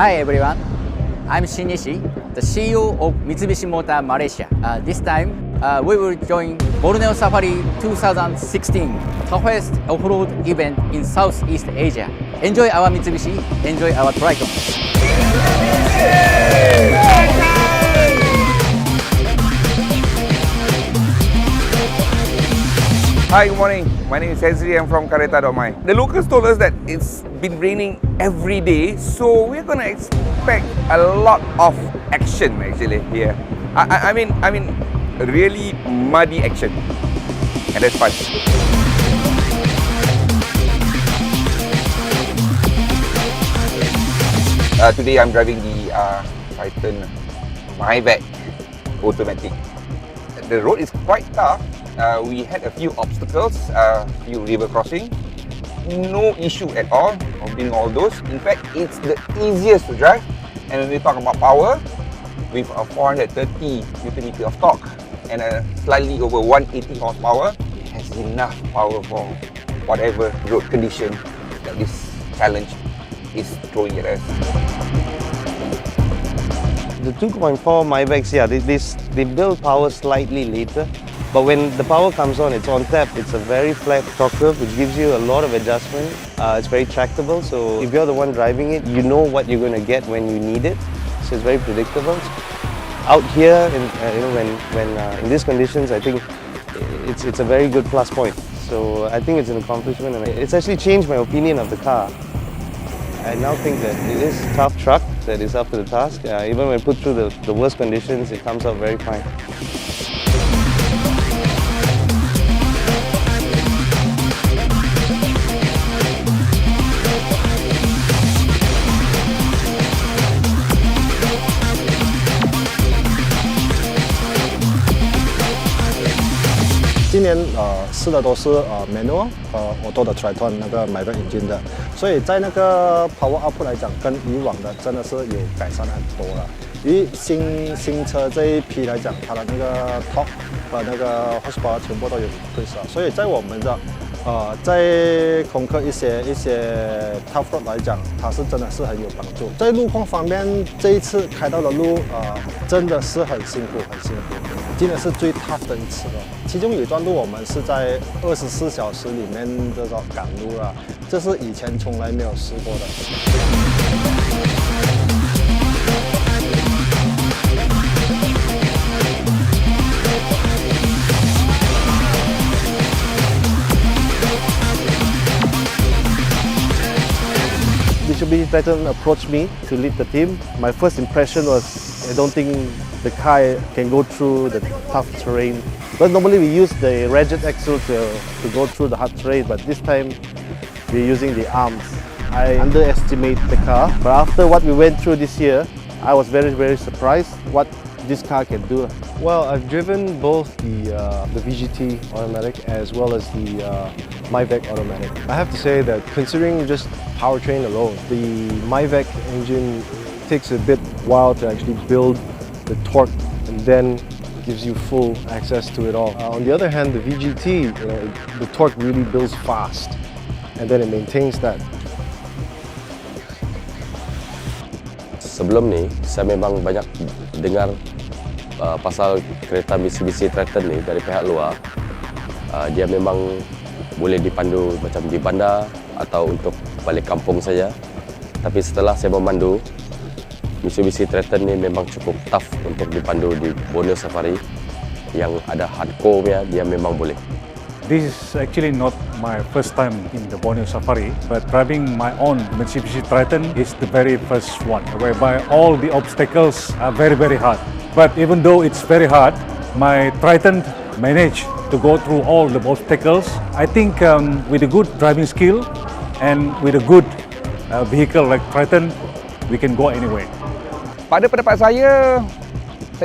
Hi everyone, I'm Shinichi, the CEO of Mitsubishi Motor Malaysia. This time, we will join Borneo Safari 2016, toughest off-road event in Southeast Asia. Enjoy our Mitsubishi, enjoy our Triton. Hi, good morning. My name is Ezri. I'm from Kareta.my. The locals told us that it's been raining every day, so we're gonna expect a lot of action actually here. I mean, really muddy action, and that's fun. Today I'm driving the Triton MyVac automatic. The road is quite tough. We had a few obstacles, a few river crossing. No issue at all of doing all those. In fact, it's the easiest to drive. And when we talk about power, with a 430 Nm of torque and a slightly over 180 horsepower, it has enough power for whatever road condition that this challenge is throwing at us. The 2.4 MyVacs, yeah, they build power slightly later. But when the power comes on, it's on tap. It's a very flat torque curve, which gives you a lot of adjustment. It's very tractable, so if you're the one driving it, you know what you're going to get when you need it. So it's very predictable. Out here, when in these conditions, I think it's a very good plus point. So I think it's an accomplishment, and it's actually changed my opinion of the car. I now think that it is a tough truck that is up to the task. Even when put through the worst conditions, it comes out very fine.今年试的都是manual 和 auto 的 Triton 那个MyVac engine 的，所以在那个 power output 来讲，跟以往的真的是有改善很多了。以新车这一批来讲，它的那个 torque 和那个 horsepower 全部都有 increase 了，所以在我们的在攻克一些 tough road 来讲，它是真的是很有帮助。在路况方面，这一次开到的路真的是很辛苦，很辛苦。今年是最 tough 的一次了，其中有一段路我们是在24小时里面这个赶路了，这是以前从来没有试过的。Mitsubishi Strada approached me to lead the team. My first impression was I don't think the car can go through the tough terrain. But normally we use the rigid axle to go through the hard terrain, but this time we're using the arms. I underestimate the car, but after what we went through this year, I was very surprised what this car can do. Well, I've driven both the VGT automatic as well as the MyVac automatic. I have to say that considering just powertrain alone, the MyVac engine takes a bit while to actually build the torque and then gives you full access to it all. On the other hand, the VGT, the torque really builds fast and then it maintains that. Sebelum ni, saya memang banyak dengar pasal kereta Mitsubishi Strada ni dari pihak luar. Dia memang boleh dipandu macam di bandar atau untuk balik kampung saja. Tapi setelah saya memandu, Mitsubishi Strada ni memang cukup tough untuk dipandu di Borneo Safari. Yang ada hardcore-nya, dia memang boleh. This is actually not my first time in the Borneo Safari, but driving my own Mitsubishi Triton is the very first one, whereby all the obstacles are very hard. But even though it's very hard, my Triton managed to go through all the obstacles. I think with a good driving skill and with a good vehicle like Triton, we can go anywhere. Pada pendapat saya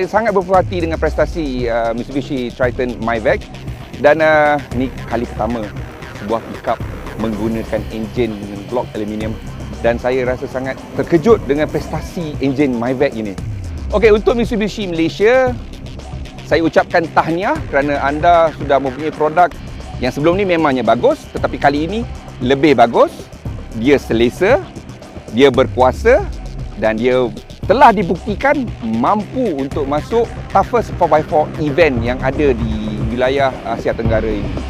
sangat berpuas hati dengan prestasi Mitsubishi Triton MyVac. Dan ni kali pertama sebuah pickup menggunakan enjin dengan blok aluminium, dan saya rasa sangat terkejut dengan prestasi enjin MyVac ini. Okey, untuk Mitsubishi Malaysia, saya ucapkan tahniah kerana anda sudah mempunyai produk yang sebelum ni memangnya bagus, tetapi kali ini lebih bagus. Dia selesa, dia berkuasa dan dia telah dibuktikan mampu untuk masuk toughest 4x4 event yang ada di wilayah Asia Tenggara ini.